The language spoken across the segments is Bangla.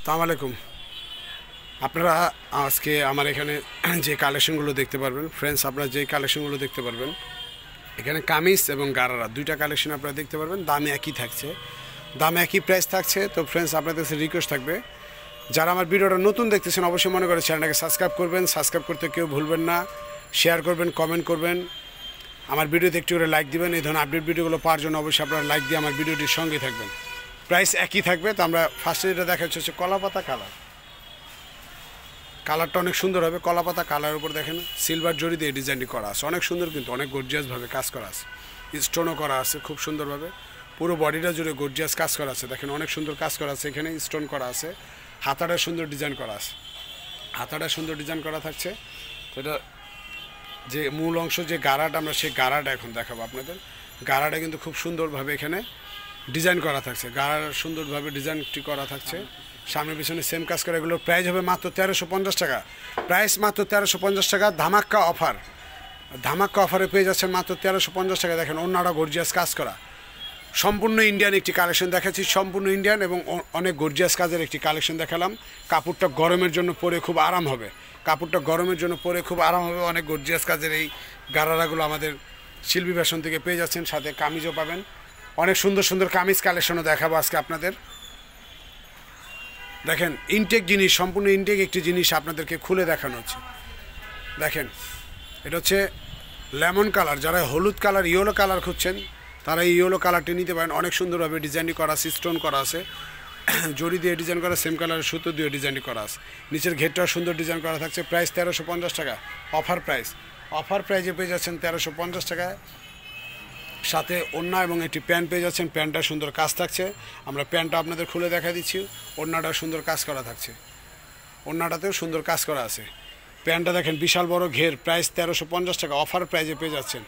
আসসালামু আলাইকুম। আপনারা আজকে আমার এখানে যে কালেকশনগুলো দেখতে পারবেন ফ্রেন্ডস, আপনারা যে কালেকশনগুলো দেখতে পারবেন এখানে কামিজ এবং গারারা দুইটা কালেকশন আপনারা দেখতে পারবেন। দাম একই থাকছে, দাম একই প্রাইস থাকছে। তো ফ্রেন্ডস, আপনাদের কাছে রিকোয়েস্ট থাকবে, যারা আমার ভিডিওটা নতুন দেখতেছেন অবশ্যই মনে করে চ্যানেলটাকে সাবস্ক্রাইব করবেন। সাবস্ক্রাইব করতে কেউ ভুলবেন না, শেয়ার করবেন, কমেন্ট করবেন, আমার ভিডিওতে একটু করে লাইক দিবেন। এই ধরনের আপডেট ভিডিওগুলো পাওয়ার জন্য অবশ্যই আপনারা লাইক দিয়ে আমার ভিডিওটির সঙ্গে থাকবেন। প্রাইস একই থাকবে। তো আমরা ফার্স্টে যেটা দেখাচ্ছি হচ্ছে কলাপাতা কালার। কালারটা অনেক সুন্দর হবে। কলাপাতা কালার উপর দেখেন সিলভার জরি দিয়ে ডিজাইনটি করা আছে, অনেক সুন্দর, কিন্তু অনেক গর্জিয়াসভাবে কাজ করা আছে, স্টোনও করা আছে খুব সুন্দরভাবে। পুরো বডিটা জুড়ে গর্জিয়াস কাজ করা আছে, দেখেন অনেক সুন্দর কাজ করা আছে। এখানে স্টোন করা আছে, হাতাটা সুন্দর ডিজাইন করা আছে, হাতাটা সুন্দর ডিজাইন করা থাকছে। তো এটা যে মূল অংশ যে গারাটা, আমরা সেই গারাটা এখন দেখাবো আপনাদের। গারাটা কিন্তু খুব সুন্দরভাবে এখানে ডিজাইন করা থাকছে, গারার সুন্দরভাবে ডিজাইনটি করা থাকছে। সামনে পিছনে সেম কাজ করে। এগুলোর প্রাইস হবে মাত্র 1350 টাকা। প্রাইস মাত্র 1350 টাকা। ধামাক্কা অফার, ধামাক্কা অফারে পেয়ে যাচ্ছেন মাত্র 1350 টাকা। দেখেন অন্যরা গর্জিয়াস কাজ করা, সম্পূর্ণ ইন্ডিয়ান একটি কালেকশন দেখাচ্ছি, সম্পূর্ণ ইন্ডিয়ান এবং অনেক গর্জিয়াস কাজের একটি কালেকশন দেখালাম। কাপড়টা গরমের জন্য পরে খুব আরাম হবে, কাপড়টা গরমের জন্য পরে খুব আরাম হবে। অনেক গর্জিয়াস কাজের এই গারারাগুলো আমাদের শিল্পী ফ্যাশন থেকে পেয়ে যাচ্ছেন, সাথে কামিজও পাবেন। অনেক সুন্দর সুন্দর কামিজ কালেকশনও দেখাবো আজকে আপনাদের। দেখেন ইনটেক জিনিস, সম্পূর্ণ ইনটেক একটি জিনিস আপনাদেরকে খুলে দেখানো হচ্ছে। দেখেন এটা হচ্ছে লেমন কালার। যারা হলুদ কালার, ইয়েলো কালার খুঁজছেন তারা এই ইয়েলো কালারটি নিতে পারেন। অনেক সুন্দরভাবে ডিজাইনটি করা আছে, স্টোন করা আছে, জড়ি দিয়ে ডিজাইন করা, সেম কালারের সুতো দিয়ে ডিজাইনটি করা আছে। নিচের ঘেরটাও সুন্দর ডিজাইন করা থাকছে। প্রাইস 1350 টাকা, অফার প্রাইস। অফার প্রাইজে পেয়ে যাচ্ছেন 1350 টাকায়। সাথে ওড়না এবং একটি প্যান্ট পেয়ে যাচ্ছেন। প্যান্টটা সুন্দর কাজ থাকছে, আমরা প্যান্টটা আপনাদের খুলে দেখা দিচ্ছি। ওড়নাটাও সুন্দর কাজ করা থাকছে, ওড়নাটাতেও সুন্দর কাজ করা আছে। প্যান্টটা দেখেন বিশাল বড় ঘের। প্রাইস 1350 টাকা, অফার প্রাইজে পেয়ে যাচ্ছেন।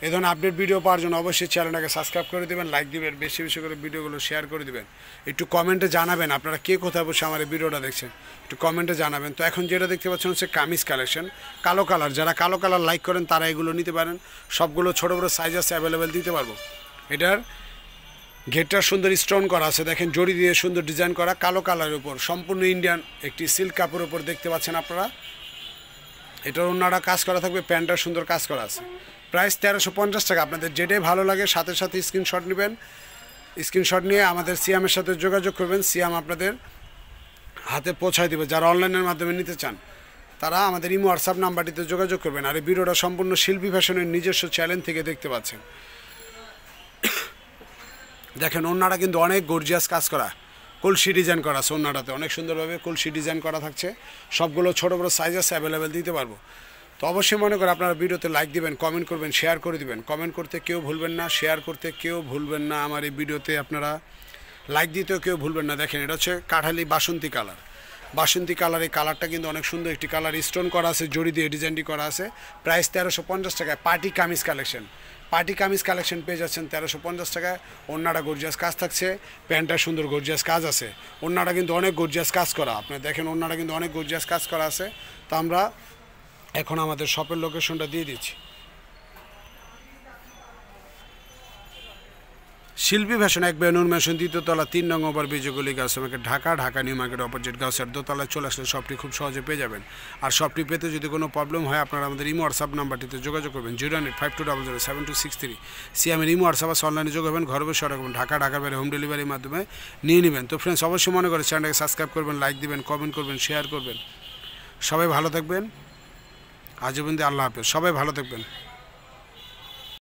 এই ধরনের আপডেট ভিডিও পাওয়ার জন্য অবশ্যই চ্যানেলটাকে সাবস্ক্রাইব করে দেবেন, লাইক দিবেন, বেশি বেশি করে ভিডিওগুলো শেয়ার করে দেবেন। একটু কমেন্টে জানাবেন আপনারা কে কোথায় বসে আমার এই ভিডিওটা দেখছেন, একটু কমেন্টে জানাবেন। তো এখন যেটা দেখতে পাচ্ছেন হচ্ছে কামিজ কালেকশন, কালো কালার। যারা কালো কালার লাইক করেন তারা এগুলো নিতে পারেন। সবগুলো ছোটো বড়ো সাইজ আছে, অ্যাভেলেবেল দিতে পারবো। এটার ঘেরটা সুন্দর স্টোন করা আছে, দেখেন জড়ি দিয়ে সুন্দর ডিজাইন করা, কালো কালারের উপর সম্পূর্ণ ইন্ডিয়ান একটি সিল্ক কাপড়ের উপর দেখতে পাচ্ছেন আপনারা। এটার অন্যরা কাজ করা থাকবে, প্যান্টটা সুন্দর কাজ করা আছে। প্রাইস 1350 টাকা। আপনাদের যেটাই ভালো লাগে সাথে সাথে স্ক্রিনশট নেবেন, স্ক্রিনশট নিয়ে আমাদের সিয়ামের সাথে যোগাযোগ করবেন। সিয়াম আপনাদের হাতে পৌঁছায় দেবে। যারা অনলাইনের মাধ্যমে নিতে চান তারা আমাদের ইমো হোয়াটসঅ্যাপ নাম্বারটিতে যোগাযোগ করবেন। আর এই ভিডিওটা সম্পূর্ণ শিল্পী ফ্যাশনের নিজস্ব চ্যানেল থেকে দেখতে পাচ্ছেন। দেখেন ওড়নাটা কিন্তু অনেক গর্জিয়াস কাজ করা, কলসি ডিজাইন করা আছে। ওড়নাটাতে অনেক সুন্দরভাবে কলসি ডিজাইন করা থাকছে। সবগুলো ছোটো বড়ো সাইজ আছে, অ্যাভেলেবেল দিতে পারবো। তো অবশ্যই মনে করে আপনারা ভিডিওতে লাইক দিবেন, কমেন্ট করবেন, শেয়ার করে দিবেন। কমেন্ট করতে কেউ ভুলবেন না, শেয়ার করতে কেউ ভুলবেন না। আমার এই ভিডিওতে আপনারা লাইক দিতেও কেউ ভুলবেন না। দেখেন এটা হচ্ছে কাঠালি বাসন্তী কালার। বাসন্তী কালার, এই কালারটা কিন্তু অনেক সুন্দর একটি কালার, স্টোন করা আছে, জড়ি দিয়ে ডিজাইনটি করা আছে। প্রাইস 1350 টাকায়। Party kameez collection, party kameez collection পেয়ে যাচ্ছেন 1350 টাকায়। ওড়নাটা গর্জিয়াস কাজ থাকছে, প্যান্টটা সুন্দর গর্জিয়াস কাজ আছে। ওড়নাটা কিন্তু অনেক গর্জিয়াস কাজ করা, আপনারা দেখেন ওড়নাটা কিন্তু অনেক গর্জিয়াস কাজ করা আছে। তো আমরা এখন আমাদের শপের লোকেশনটা দিয়ে দিচ্ছি। শিল্পী ফ্যাশন, এক বেনুর মেশন, দ্বিতীয়তলা, 3 নং ওভার ব্রিজ, গলি, Gausia market, Dhaka. Dhaka new market opposite গাউসিয়ার দোতলায় চলে আসলে শপটি খুব সহজে পেয়ে যাবেন। আর শপটি পেতে যদি কোনো প্রবলেম হয় আপনারা আমাদের ইমো হোয়াটসঅ্যাপ নাম্বারটিতে যোগাযোগ করবেন, 09852007263। সিএমের ইমো হোয়াটসঅ্যাপ আছে, অনলাইনে যোগ হবেন, ঘরে বসে অর্ডার করবেন। ঢাকার বাইরে হোম ডেলিভারির মাধ্যমে নিয়ে নেবেন। তো ফ্রেন্ডস, অবশ্যই মনে করে চ্যানেলটাকে সাবস্ক্রাইব করবেন, লাইক দিবেন, কমেন্ট করবেন, শেয়ার করবেন। সবাই ভালো থাকবেন। আজ অবধি আল্লাহ হাফেজ। সবাই ভালো থাকবেন।